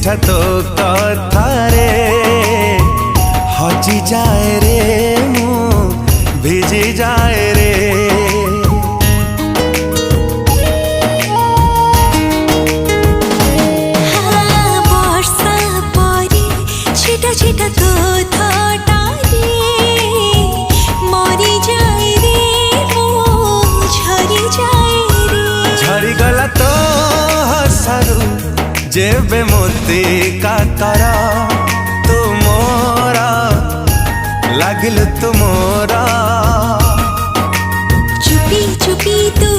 चिठा तो कथारे हजी जाए रे मु भिजी जाए रे। वर्षा परी छिटा छिटा कथाटारे मरी जाए रे मु झरी जाए रे। झरी गला तो हसारू जेबे मोती काकर तुमोरा लागिल तुमोरा। चुपी चुपी तू